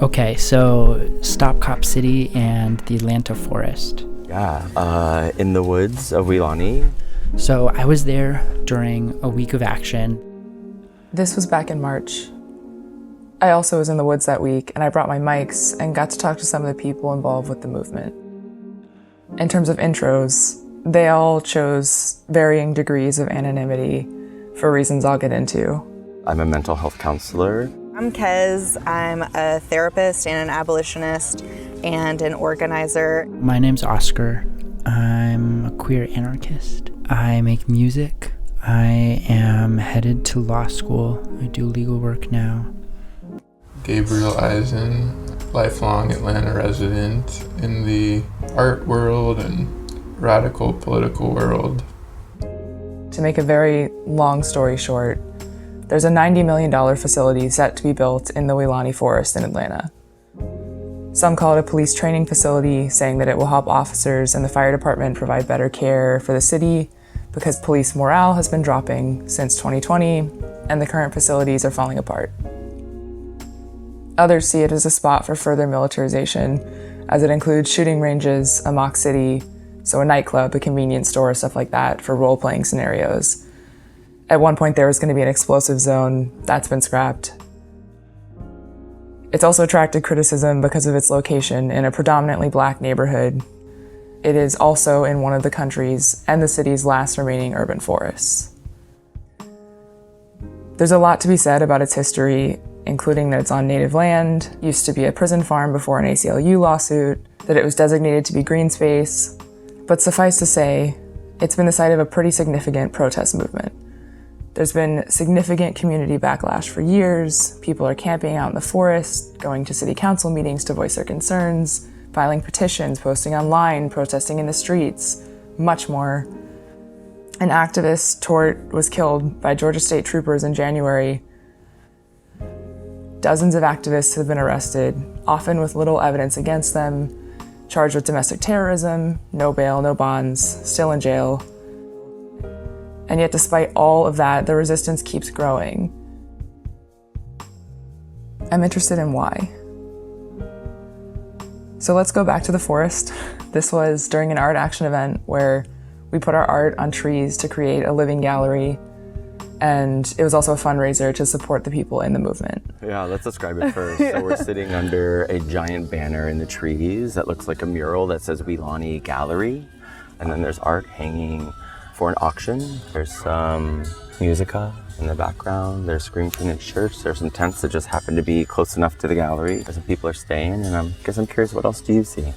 Okay, so Stop Cop City and the Atlanta forest. Yeah, in the woods of Weelaunee. So I was there during a week of action. This was back in March. I also was in the woods that week, and I brought my mics and got to talk to some of the people involved with the movement. In terms of intros, they all chose varying degrees of anonymity for reasons I'll get into. I'm a mental health counselor. I'm Kez. I'm a therapist and an abolitionist and an organizer. My name's Oscar. I'm a queer anarchist. I make music. I am headed to law school. I do legal work now. Gabriel Eisen, lifelong Atlanta resident in the art world and radical political world. To make a very long story short, there's a $90 million facility set to be built in the Weelaunee Forest in Atlanta. Some call it a police training facility, saying that it will help officers and the fire department provide better care for the city because police morale has been dropping since 2020 and the current facilities are falling apart. Others see it as a spot for further militarization, as it includes shooting ranges, a mock city, so a nightclub, a convenience store, stuff like that for role-playing scenarios. At one point there was going to be an explosive zone. That's been scrapped. It's also attracted criticism because of its location in a predominantly Black neighborhood. It is also in one of the country's and the city's last remaining urban forests. There's a lot to be said about its history, including that it's on native land, used to be a prison farm before an ACLU lawsuit, that it was designated to be green space. But suffice to say, it's been the site of a pretty significant protest movement. There's been significant community backlash for years. People are camping out in the forest, going to city council meetings to voice their concerns, filing petitions, posting online, protesting in the streets, much more. An activist, Tort, was killed by Georgia State troopers in January. Dozens of activists have been arrested, often with little evidence against them, charged with domestic terrorism, no bail, no bonds, still in jail. And yet, despite all of that, the resistance keeps growing. I'm interested in why. So let's go back to the forest. This was during an art action event where we put our art on trees to create a living gallery. And it was also a fundraiser to support the people in the movement. Yeah, let's describe it first. So we're sitting under a giant banner in the trees that looks like a mural that says Weelaunee Gallery. And then there's art hanging for an auction. There's some musica in the background. There's screen printed shirts. There's some tents that just happen to be close enough to the gallery. Some people are staying, and I guess I'm curious, what else do you see?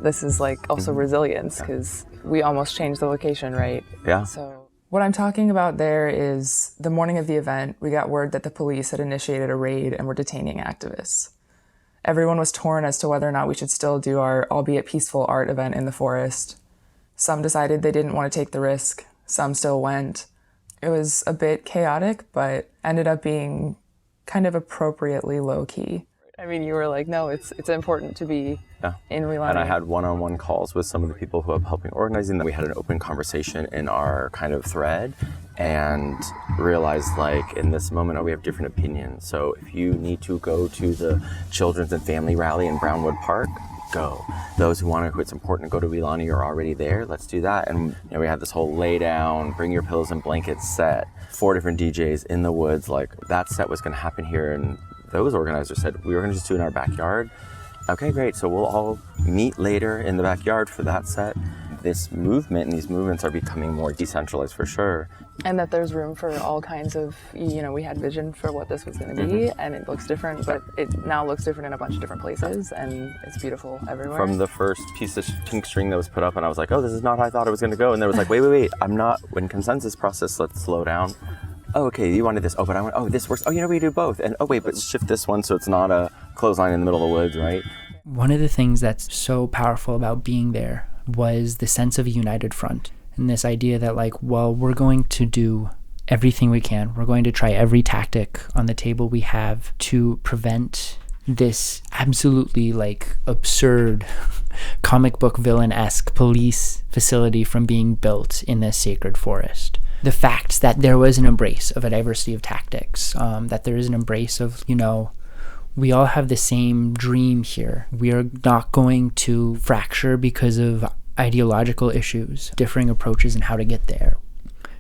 This is like also resilience, because we almost changed the location, right? Yeah. So what I'm talking about there is the morning of the event, we got word that the police had initiated a raid and were detaining activists. Everyone was torn as to whether or not we should still do our albeit peaceful art event in the forest. Some decided they didn't want to take the risk. Some still went. It was a bit chaotic, but ended up being kind of appropriately low-key. I mean, you were like, no, it's important to be in Weelaunee. And I had one-on-one calls with some of the people who are helping organizing. We had an open conversation in our kind of thread and realized, like, in this moment, we have different opinions. So if you need to go to the Children's and Family Rally in Brownwood Park, go. Those who want to, it's important to go to Weelaunee, are already there, let's do that. And we had this whole lay down, bring your pillows and blankets set, 4 different DJs in the woods, like that set was going to happen here. And those organizers said, we were going to just do it in our backyard. Okay, great. So we'll all meet later in the backyard for that set. This movement and these movements are becoming more decentralized for sure. And that there's room for all kinds of, we had vision for what this was going to be, and it looks different, but it now looks different in a bunch of different places, and it's beautiful everywhere. From the first piece of pink string that was put up, and I was like, oh, this is not how I thought it was going to go. And there was like, wait, I'm not, when consensus process, let's slow down. Oh, okay, you wanted this. Oh, but I want, oh, this works. Oh, we do both. And oh, wait, but shift this one so it's not a clothesline in the middle of the woods, right? One of the things that's so powerful about being there was the sense of a united front. And this idea that, like, well, we're going to do everything we can. We're going to try every tactic on the table we have to prevent this absolutely, like, absurd comic book villain-esque police facility from being built in this sacred forest. The fact that there was an embrace of a diversity of tactics, that there is an embrace of, we all have the same dream here. We are not going to fracture because of ideological issues, differing approaches, and how to get there.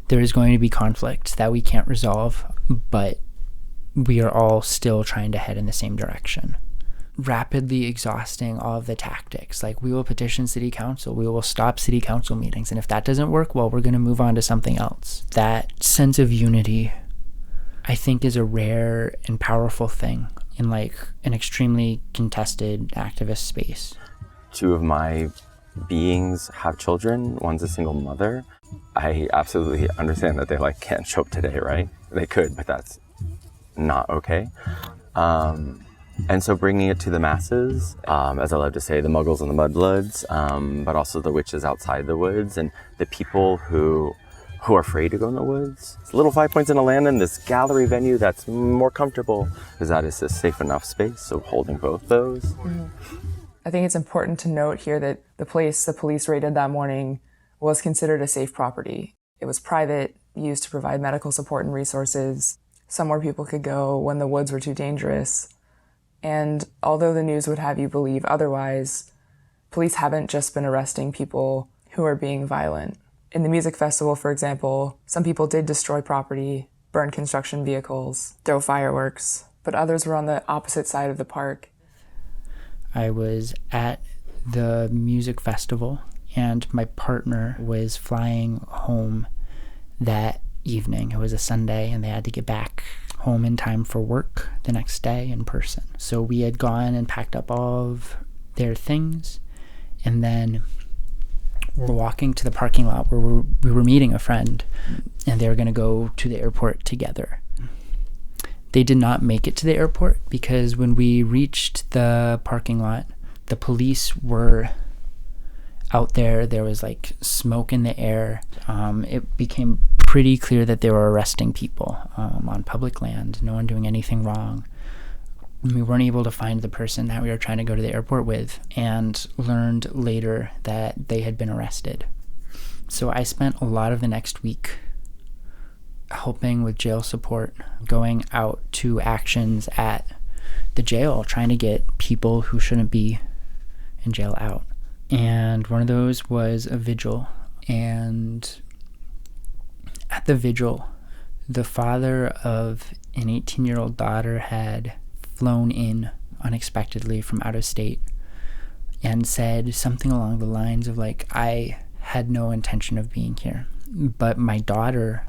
There is going to be conflict that we can't resolve, but we are all still trying to head in the same direction. Rapidly exhausting all of the tactics. Like, we will petition city council, we will stop city council meetings, and if that doesn't work, well, we're going to move on to something else. That sense of unity, I think, is a rare and powerful thing in like an extremely contested activist space. Two of my beings have children. One's a single mother. I absolutely understand that they like can't show up today, right? They could, but that's not okay. And so bringing it to the masses, as I love to say, the muggles and the mudbloods, but also the witches outside the woods, and the people who are afraid to go in the woods. It's little 5 Points in Atlanta, this gallery venue that's more comfortable because that is a safe enough space. So holding both those. Mm-hmm. I think it's important to note here that the place the police raided that morning was considered a safe property. It was private, used to provide medical support and resources, somewhere people could go when the woods were too dangerous. And although the news would have you believe otherwise, police haven't just been arresting people who are being violent. In the music festival, for example, some people did destroy property, burn construction vehicles, throw fireworks, but others were on the opposite side of the park. I was at the music festival, and my partner was flying home that evening. It was a Sunday, and they had to get back home in time for work the next day in person. So we had gone and packed up all of their things, and then we're walking to the parking lot where we were meeting a friend, and they were going to go to the airport together. They did not make it to the airport because when we reached the parking lot, the police were out there. There was like smoke in the air. It became pretty clear that they were arresting people on public land, no one doing anything wrong. We weren't able to find the person that we were trying to go to the airport with, and learned later that they had been arrested. So I spent a lot of the next week helping with jail support, going out to actions at the jail, trying to get people who shouldn't be in jail out. And one of those was a vigil. And at the vigil, the father of an 18-year-old daughter had flown in unexpectedly from out of state and said something along the lines of like, I had no intention of being here, but my daughter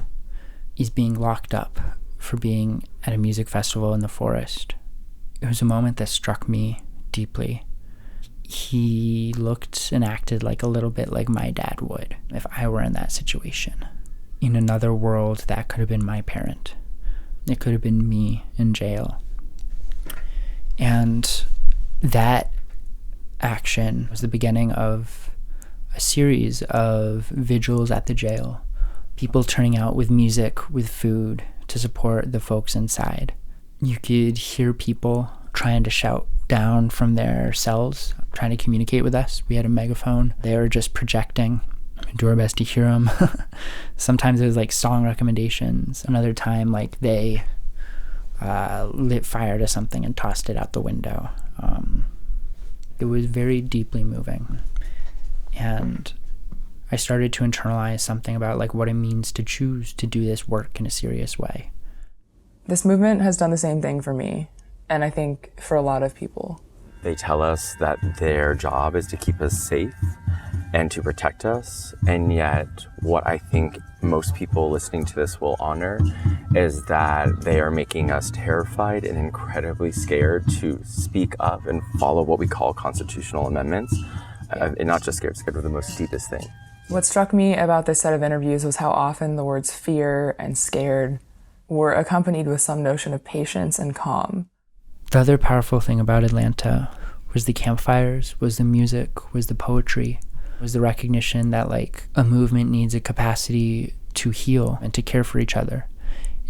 is being locked up for being at a music festival in the forest. It was a moment that struck me deeply. He looked and acted like a little bit like my dad would if I were in that situation. In another world, that could have been my parent. It could have been me in jail. And that action was the beginning of a series of vigils at the jail. People turning out with music, with food to support the folks inside. You could hear people trying to shout down from their cells, trying to communicate with us. We had a megaphone. They were just projecting. We do our best to hear them. Sometimes it was like song recommendations. Another time, like they lit fire to something and tossed it out the window. It was very deeply moving. And I started to internalize something about like what it means to choose to do this work in a serious way. This movement has done the same thing for me, and I think for a lot of people. They tell us that their job is to keep us safe and to protect us, and yet what I think most people listening to this will honor is that they are making us terrified and incredibly scared to speak up and follow what we call constitutional amendments, and not just scared of the most deepest thing. What struck me about this set of interviews was how often the words fear and scared were accompanied with some notion of patience and calm. The other powerful thing about Atlanta was the campfires, was the music, was the poetry, was the recognition that like a movement needs a capacity to heal and to care for each other.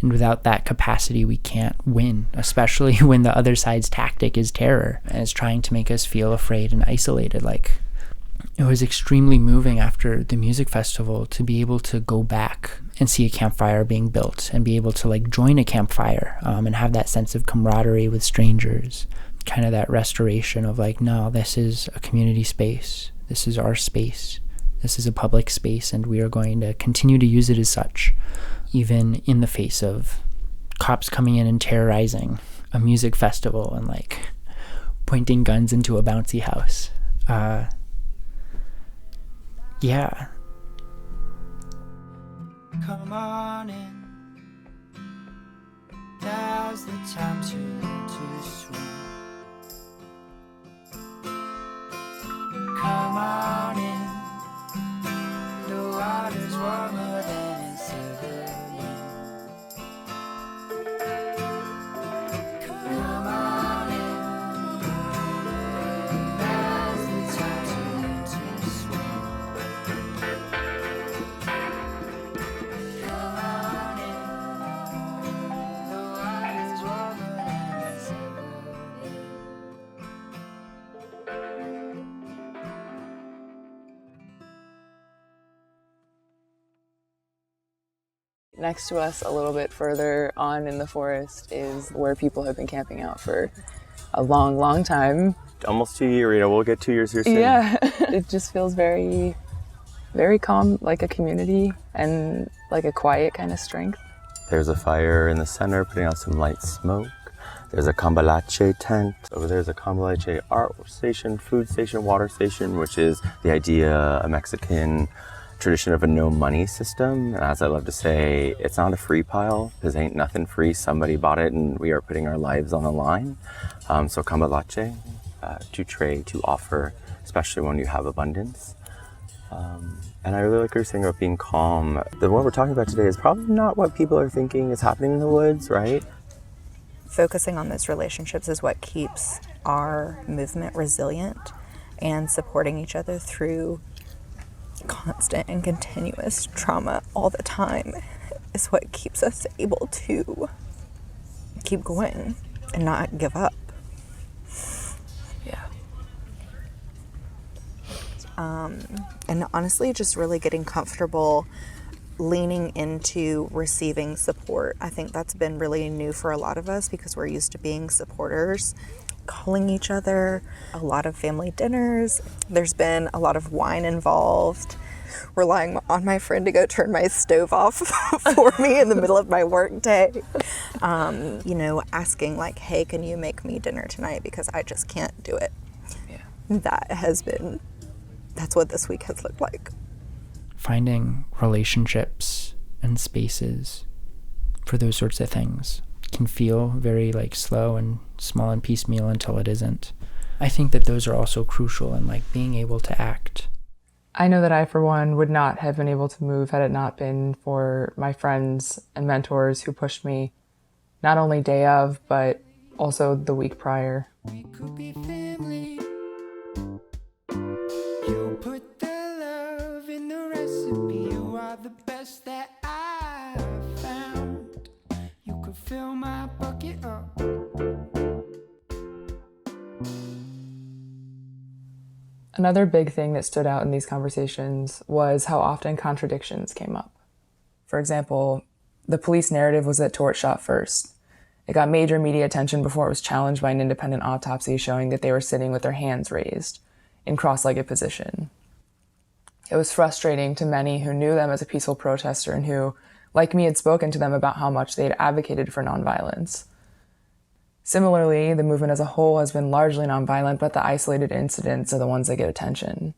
And without that capacity, we can't win, especially when the other side's tactic is terror and is trying to make us feel afraid and isolated. Like, it was extremely moving after the music festival to be able to go back and see a campfire being built and be able to like join a campfire and have that sense of camaraderie with strangers, kind of that restoration of like, no, this is a community space. This is our space. This is a public space, and we are going to continue to use it as such, even in the face of cops coming in and terrorizing a music festival and like pointing guns into a bouncy house. Yeah. Come on in. Now's the time to learn to swim. Come on in. The water's warmer than a civilian. Come on in. Now's the time to learn to swim. Come on in. The water's warmer than a civilian. Next to us, a little bit further on in the forest, is where people have been camping out for a long, long time. Almost 2 years, we'll get 2 years here soon. Yeah, it just feels very, very calm, like a community and like a quiet kind of strength. There's a fire in the center, putting out some light smoke. There's a cambalache tent. Over there's a cambalache art station, food station, water station, which is the idea, a Mexican tradition of a no money system. And as I love to say, it's not a free pile, because ain't nothing free. Somebody bought it and we are putting our lives on the line. So cambalache, to trade, to offer, especially when you have abundance. And I really like what you're saying about being calm. The what we're talking about today is probably not what people are thinking is happening in the woods, right? Focusing on those relationships is what keeps our movement resilient, and supporting each other through constant and continuous trauma all the time is what keeps us able to keep going and not give up. Yeah. And honestly, just really getting comfortable leaning into receiving support. I think that's been really new for a lot of us because we're used to being supporters, calling each other, a lot of family dinners. There's been a lot of wine involved, relying on my friend to go turn my stove off for me in the middle of my work day. Asking like, hey, can you make me dinner tonight because I just can't do it. Yeah. That's what this week has looked like. Finding relationships and spaces for those sorts of things can feel very like slow and small and piecemeal until it isn't. I think that those are also crucial in like being able to act. I know that I, for one, would not have been able to move had it not been for my friends and mentors who pushed me, not only day of, but also the week prior. We could be family. You put the love in the recipe. You are the best that I've found. You could fill my bucket up. Another big thing that stood out in these conversations was how often contradictions came up. For example, the police narrative was that Tort shot first. It got major media attention before it was challenged by an independent autopsy showing that they were sitting with their hands raised in cross-legged position. It was frustrating to many who knew them as a peaceful protester and who, like me, had spoken to them about how much they had advocated for nonviolence. Similarly, the movement as a whole has been largely nonviolent, but the isolated incidents are the ones that get attention.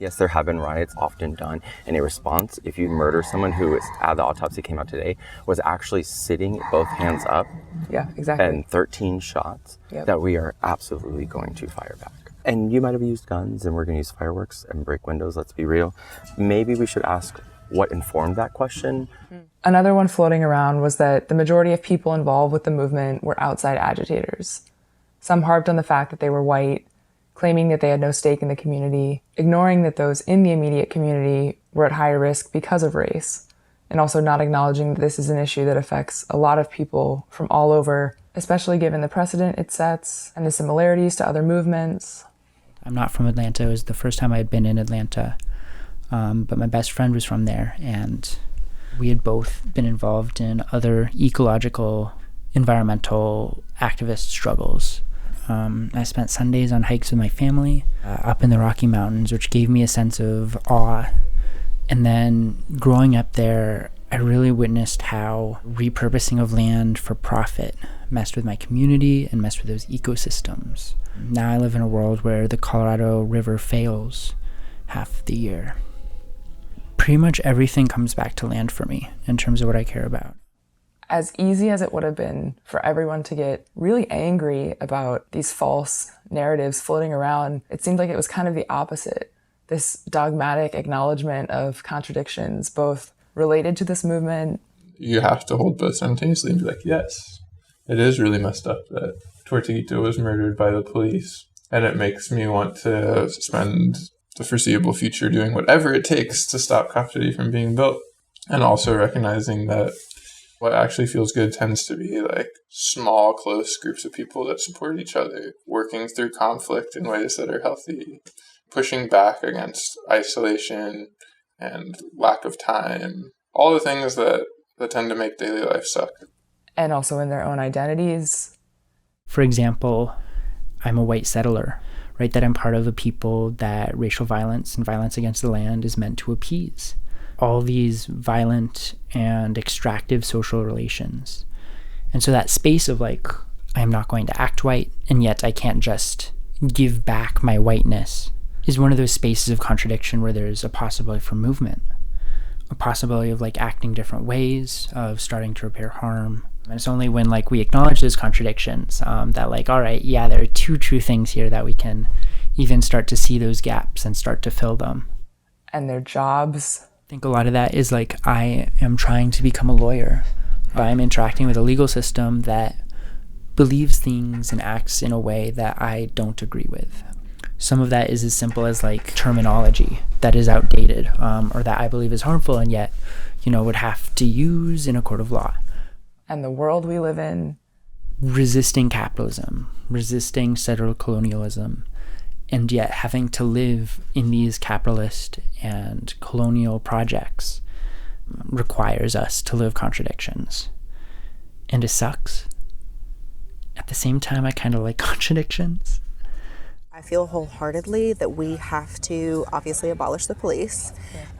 Yes, there have been riots often done in a response. If you murder someone who is, the autopsy came out today, was actually sitting both hands up. Yeah, exactly. And 13 shots, that we are absolutely going to fire back. And you might have used guns and we're going to use fireworks and break windows, let's be real. Maybe we should ask what informed that question. Another one floating around was that the majority of people involved with the movement were outside agitators. Some harped on the fact that they were white, claiming that they had no stake in the community, ignoring that those in the immediate community were at higher risk because of race, and also not acknowledging that this is an issue that affects a lot of people from all over, especially given the precedent it sets and the similarities to other movements. I'm not from Atlanta. It was the first time I had been in Atlanta. But my best friend was from there, and we had both been involved in other ecological, environmental activist struggles. I spent Sundays on hikes with my family up in the Rocky Mountains, which gave me a sense of awe. And then growing up there, I really witnessed how repurposing of land for profit messed with my community and messed with those ecosystems. Now I live in a world where the Colorado River fails half the year. Pretty much everything comes back to land for me in terms of what I care about. As easy as it would have been for everyone to get really angry about these false narratives floating around, it seemed like it was kind of the opposite. This dogmatic acknowledgement of contradictions, both related to this movement. You have to hold both simultaneously and be like, yes, it is really messed up that Tortuguito was murdered by the police. And it makes me want to spend the foreseeable future doing whatever it takes to stop Cop City from being built. And also recognizing that what actually feels good tends to be like small, close groups of people that support each other, working through conflict in ways that are healthy, pushing back against isolation and lack of time, all the things that tend to make daily life suck. And also in their own identities. For example, I'm a white settler, right? That I'm part of a people that racial violence and violence against the land is meant to appease. All these violent and extractive social relations. And so that space of like, I'm not going to act white, and yet I can't just give back my whiteness, is one of those spaces of contradiction where there's a possibility for movement, a possibility of like acting different ways, of starting to repair harm. And it's only when like we acknowledge those contradictions that like, all right, yeah, there are two true things here, that we can even start to see those gaps and start to fill them. And their jobs. I think a lot of that is like, I am trying to become a lawyer. I'm interacting with a legal system that believes things and acts in a way that I don't agree with. Some of that is as simple as like terminology that is outdated, or that I believe is harmful and yet, would have to use in a court of law. And the world we live in. Resisting capitalism, resisting settler colonialism, and yet having to live in these capitalist and colonial projects requires us to live contradictions. And it sucks. At the same time, I kind of like contradictions. I feel wholeheartedly that we have to obviously abolish the police,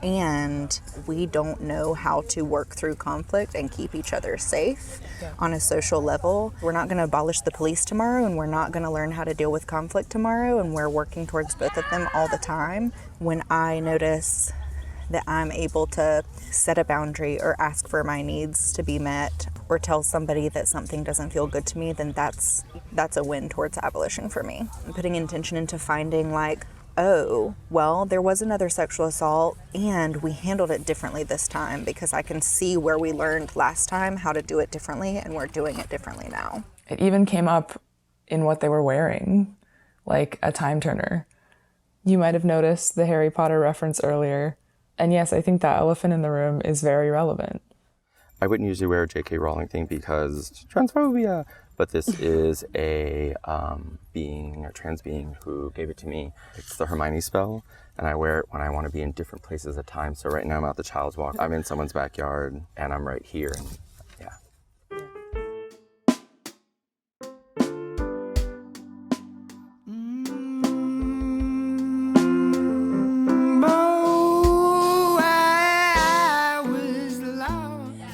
and we don't know how to work through conflict and keep each other safe on a social level. We're not going to abolish the police tomorrow, and we're not going to learn how to deal with conflict tomorrow, and we're working towards both of them all the time. When I notice that I'm able to set a boundary or ask for my needs to be met or tell somebody that something doesn't feel good to me, then that's a win towards abolition for me. I'm putting intention into finding like, oh, well, there was another sexual assault and we handled it differently this time because I can see where we learned last time how to do it differently, and we're doing it differently now. It even came up in what they were wearing, like a time turner. You might have noticed the Harry Potter reference earlier. And yes, I think that elephant in the room is very relevant. I wouldn't usually wear a J.K. Rowling thing because transphobia, but this is a trans being who gave it to me. It's the Hermione spell, and I wear it when I want to be in different places at times. So right now I'm at the Child's Walk. I'm in someone's backyard, and I'm right here. And yeah.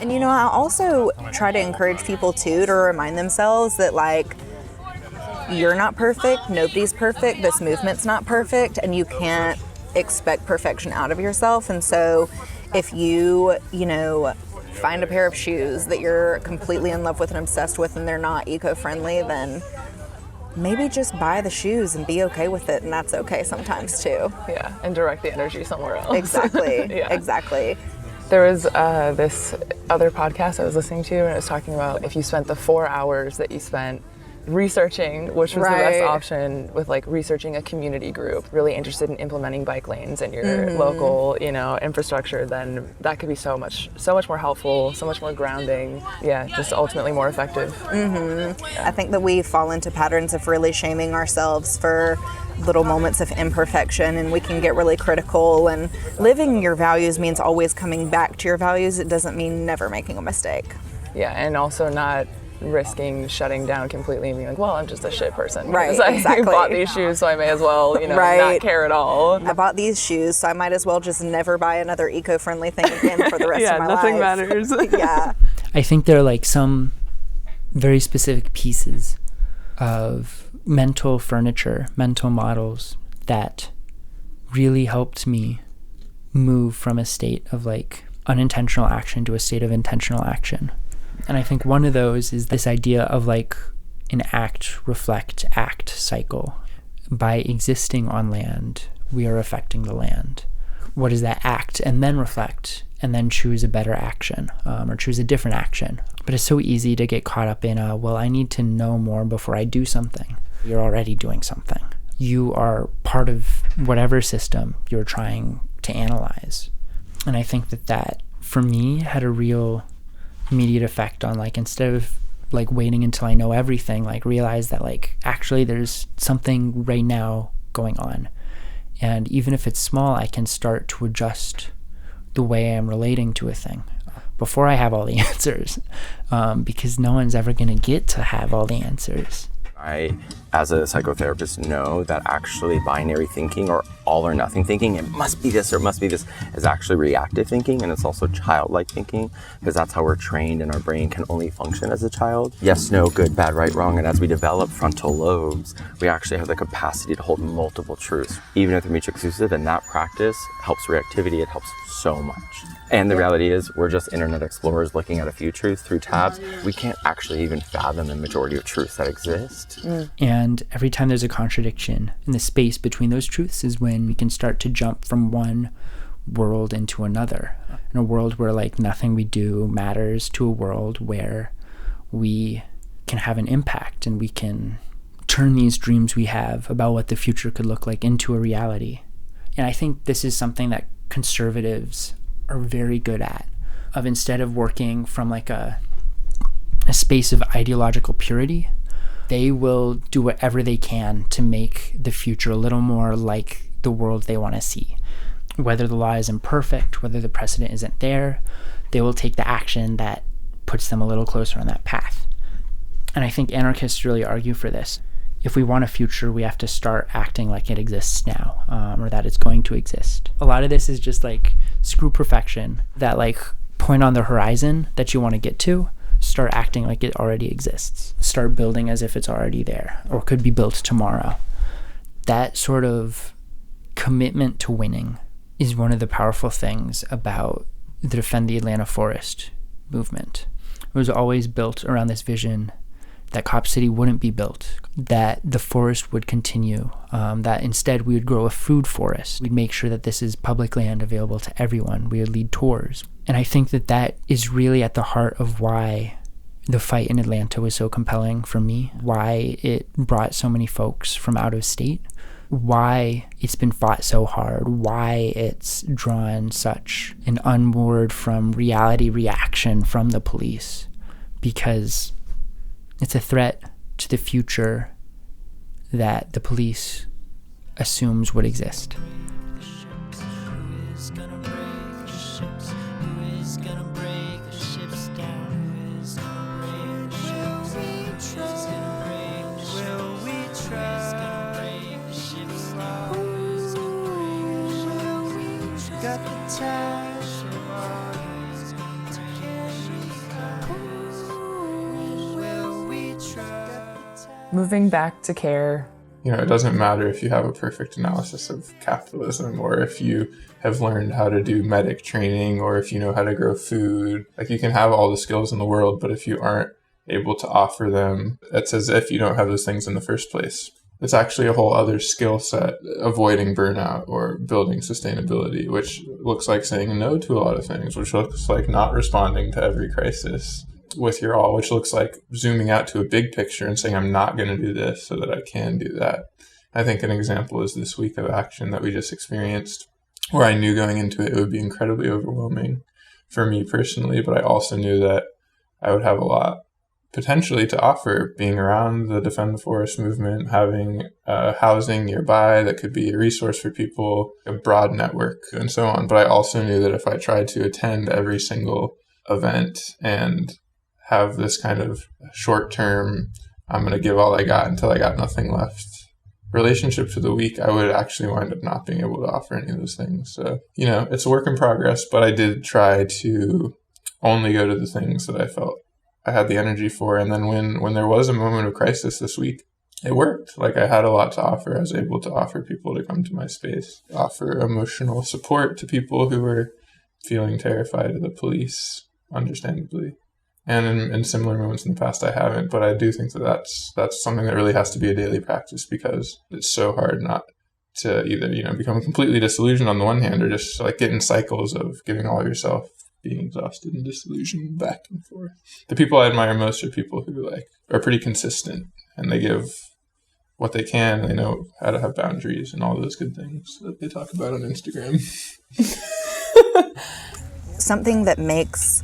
And I also try to encourage people too to remind themselves that like, you're not perfect, nobody's perfect, this movement's not perfect, and you can't expect perfection out of yourself. And so if you find a pair of shoes that you're completely in love with and obsessed with and they're not eco-friendly, then maybe just buy the shoes and be okay with it, and that's okay sometimes too. Yeah, and direct the energy somewhere else. Exactly. Yeah. Exactly. There was this other podcast I was listening to, and it was talking about if you spent the 4 hours that you spent researching which was the Right. best option with like researching a community group really interested in implementing bike lanes in your local, infrastructure, then that could be so much more helpful, so much more grounding. Yeah, just ultimately more effective. I think that we fall into patterns of really shaming ourselves for little moments of imperfection, and we can get really critical. And living your values means always coming back to your values. It doesn't mean never making a mistake. Yeah, and also not risking shutting down completely and being like, well, I'm just a shit person. Right, Because exactly. I bought these shoes, so I may as well, Right. not care at all. I bought these shoes, so I might as well just never buy another eco-friendly thing again for the rest Yeah, of my nothing life. matters. Yeah. I think there are like some very specific pieces of mental furniture, mental models that really helped me move from a state of like unintentional action to a state of intentional action. And I think one of those is this idea of like an act, reflect, act cycle. By existing on land, we are affecting the land. What is that act? And then reflect, and then choose a better action, or choose a different action. But it's so easy to get caught up in, well, I need to know more before I do something. You're already doing something. You are part of whatever system you're trying to analyze. And I think that for me had a real immediate effect on like, instead of like waiting until I know everything, like realize that like actually there's something right now going on. And even if it's small, I can start to adjust the way I'm relating to a thing before I have all the answers, because no one's ever going to get to have all the answers. I, as a psychotherapist, know that actually binary thinking or all or nothing thinking, it must be this or it must be this, is actually reactive thinking, and it's also childlike thinking, because that's how we're trained and our brain can only function as a child. Yes, no, good, bad, right, wrong, and as we develop frontal lobes, we actually have the capacity to hold multiple truths. Even if they're mutually exclusive, and that practice helps reactivity, it helps so much. And the reality is, we're just internet explorers looking at a few truths through tabs. We can't actually even fathom the majority of truths that exist. And every time there's a contradiction in the space between those truths is when we can start to jump from one world into another. In a world where like nothing we do matters, to a world where we can have an impact and we can turn these dreams we have about what the future could look like into a reality. And I think this is something that conservatives are very good at, of instead of working from like a space of ideological purity, they will do whatever they can to make the future a little more like the world they want to see. Whether the law isn't perfect, whether the precedent isn't there, they will take the action that puts them a little closer on that path. And I think anarchists really argue for this. If we want a future, we have to start acting like it exists now, or that it's going to exist. A lot of this is just like screw perfection, that like point on the horizon that you want to get to, start acting like it already exists. Start building as if it's already there or could be built tomorrow. That sort of commitment to winning is one of the powerful things about the Defend the Atlanta Forest movement. It was always built around this vision that Cop City wouldn't be built, that the forest would continue, that instead we would grow a food forest. We'd make sure that this is public land available to everyone. We would lead tours. And I think that is really at the heart of why the fight in Atlanta was so compelling for me, why it brought so many folks from out of state, why it's been fought so hard, why it's drawn such an onward from reality reaction from the police, because it's a threat to the future that the police assumes would exist. Moving back to care. It doesn't matter if you have a perfect analysis of capitalism, or if you have learned how to do medic training, or if you know how to grow food. Like, you can have all the skills in the world, but if you aren't able to offer them, it's as if you don't have those things in the first place. It's actually a whole other skill set, avoiding burnout or building sustainability, which looks like saying no to a lot of things, which looks like not responding to every crisis. with your all, which looks like zooming out to a big picture and saying, I'm not going to do this so that I can do that. I think an example is this week of action that we just experienced, where I knew going into it, it would be incredibly overwhelming for me personally, but I also knew that I would have a lot potentially to offer, being around the Defend the Forest movement, having housing nearby that could be a resource for people, a broad network, and so on. But I also knew that if I tried to attend every single event and have this kind of short-term, I'm going to give all I got until I got nothing left relationship to the week, I would actually wind up not being able to offer any of those things. So, it's a work in progress, but I did try to only go to the things that I felt I had the energy for. And then when there was a moment of crisis this week, it worked. Like, I had a lot to offer. I was able to offer people to come to my space, offer emotional support to people who were feeling terrified of the police, understandably. And in similar moments in the past, I haven't. But I do think that that's something that really has to be a daily practice, because it's so hard not to either, become completely disillusioned on the one hand, or just like get in cycles of giving all of yourself, being exhausted and disillusioned back and forth. The people I admire most are people who are pretty consistent, and they give what they can, and they know how to have boundaries and all those good things that they talk about on Instagram. Something that makes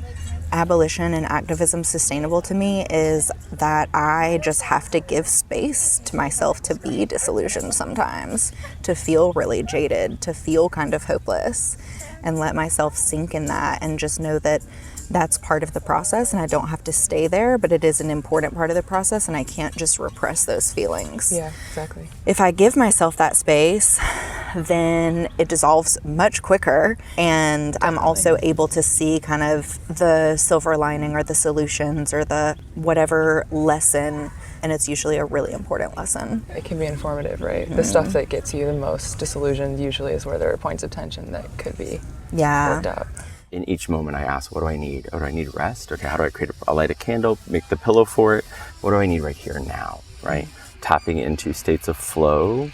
abolition and activism sustainable to me is that I just have to give space to myself to be disillusioned sometimes, to feel really jaded, to feel kind of hopeless, and let myself sink in that and just know that that's part of the process, and I don't have to stay there, but it is an important part of the process, and I can't just repress those feelings. Yeah, exactly. If I give myself that space, then it dissolves much quicker, and I'm also able to see kind of the silver lining or the solutions or the whatever lesson, and it's usually a really important lesson. It can be informative, right? The stuff that gets you the most disillusioned usually is where there are points of tension that could be worked out. In each moment I ask, what do I need? Oh, do I need rest? Okay, how do I light a candle, make the pillow for it? What do I need right here and now, right? Tapping into states of flow.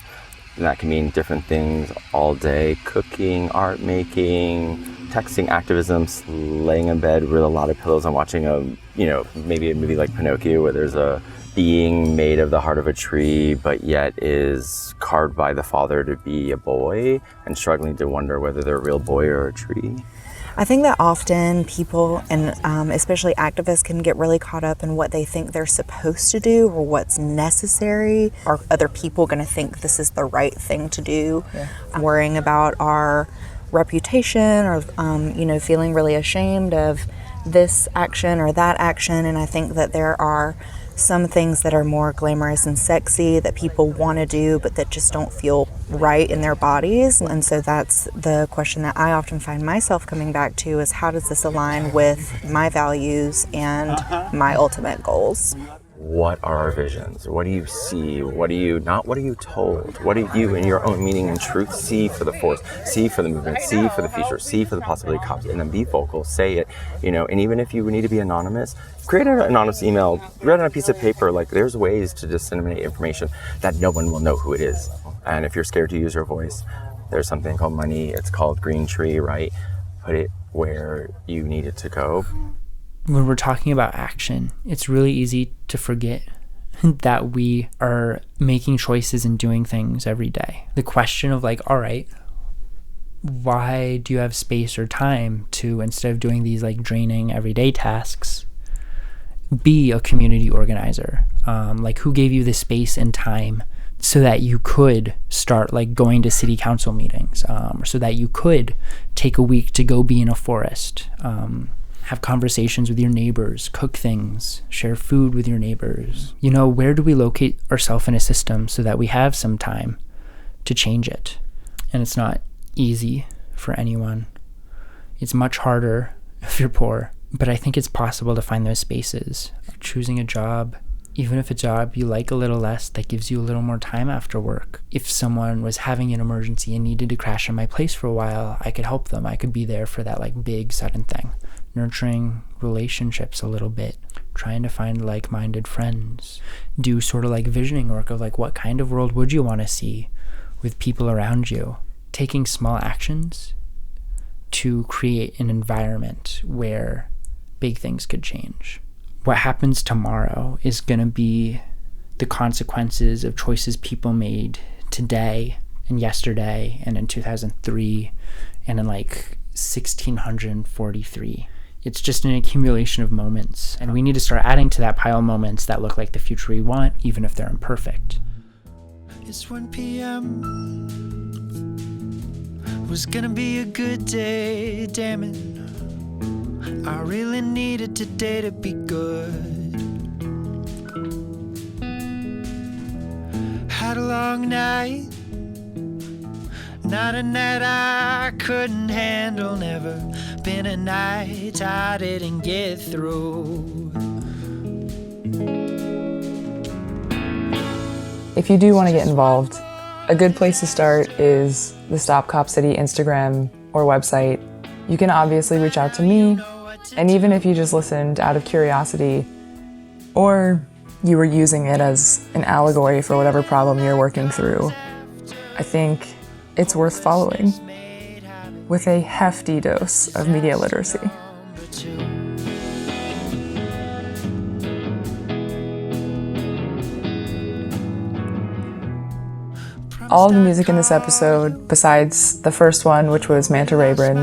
And that can mean different things all day: cooking, art making, texting, activism, laying in bed with a lot of pillows. I'm watching maybe a movie like Pinocchio, where there's a being made of the heart of a tree, but yet is carved by the father to be a boy, and struggling to wonder whether they're a real boy or a tree. I think that often people, and especially activists, can get really caught up in what they think they're supposed to do or what's necessary. Are other people going to think this is the right thing to do? Yeah. Worrying about our reputation, or feeling really ashamed of this action or that action. And I think that there are some things that are more glamorous and sexy that people want to do, but that just don't feel right in their bodies. And so that's the question that I often find myself coming back to, is how does this align with my values and my ultimate goals? What are our visions? What do you see? What are you told? What do you, in your own meaning and truth, see for the force, see for the movement, see for the future, see for the possibility of cops, and then be vocal, say it, and even if you need to be anonymous, create an anonymous email, write on a piece of paper. Like, there's ways to disseminate information that no one will know who it is. And if you're scared to use your voice, there's something called money. It's called Green Tree, right? Put it where you need it to go. When we're talking about action, it's really easy to forget that we are making choices and doing things every day. The question of all right, why do you have space or time to, instead of doing these draining everyday tasks, be a community organizer? Who gave you the space and time so that you could start going to city council meetings, or so that you could take a week to go be in a forest, have conversations with your neighbors, cook things, share food with your neighbors. Where do we locate ourselves in a system so that we have some time to change it? And it's not easy for anyone. It's much harder if you're poor, but I think it's possible to find those spaces. Choosing a job, even if a job you like a little less, that gives you a little more time after work. If someone was having an emergency and needed to crash in my place for a while, I could help them. I could be there for that big sudden thing. Nurturing relationships a little bit, trying to find like-minded friends, do sort of visioning work of what kind of world would you want to see with people around you. Taking small actions to create an environment where big things could change. what happens tomorrow is going to be the consequences of choices people made today and yesterday and in 2003 and in like 1643. It's just an accumulation of moments, and we need to start adding to that pile moments that look like the future we want, even if they're imperfect. It's 1 p.m. Was gonna be a good day, damn it. I really needed today to be good. Had a long night, not a night I couldn't handle. Never been a night I didn't get through. If you do want to get involved, a good place to start is the Stop Cop City Instagram or website. You can obviously reach out to me, and even if you just listened out of curiosity, or you were using it as an allegory for whatever problem you're working through, I think it's worth following with a hefty dose of media literacy. All of the music in this episode, besides the first one, which was Manta Ray Bryn,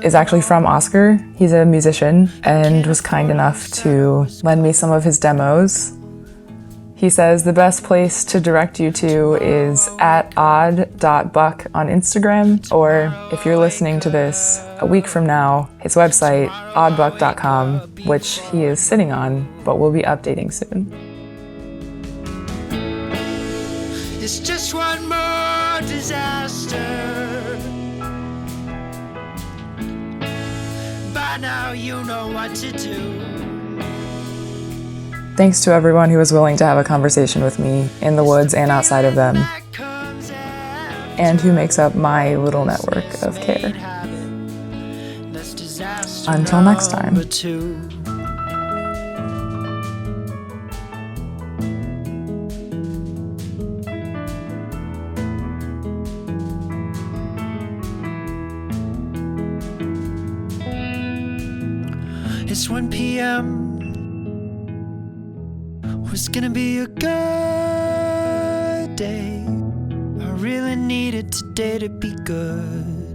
is actually from Oscar. He's a musician and was kind enough to lend me some of his demos. He says the best place to direct you to is at odd.buck on Instagram, or if you're listening to this a week from now, his website, oddbuck.com, which he is sitting on, but will be updating soon. It's just one more disaster. By now you know what to do. Thanks to everyone who was willing to have a conversation with me in the woods and outside of them, and who makes up my little network of care. Until next time. It's 1 p.m. Was gonna be a good day. I really needed today to be good.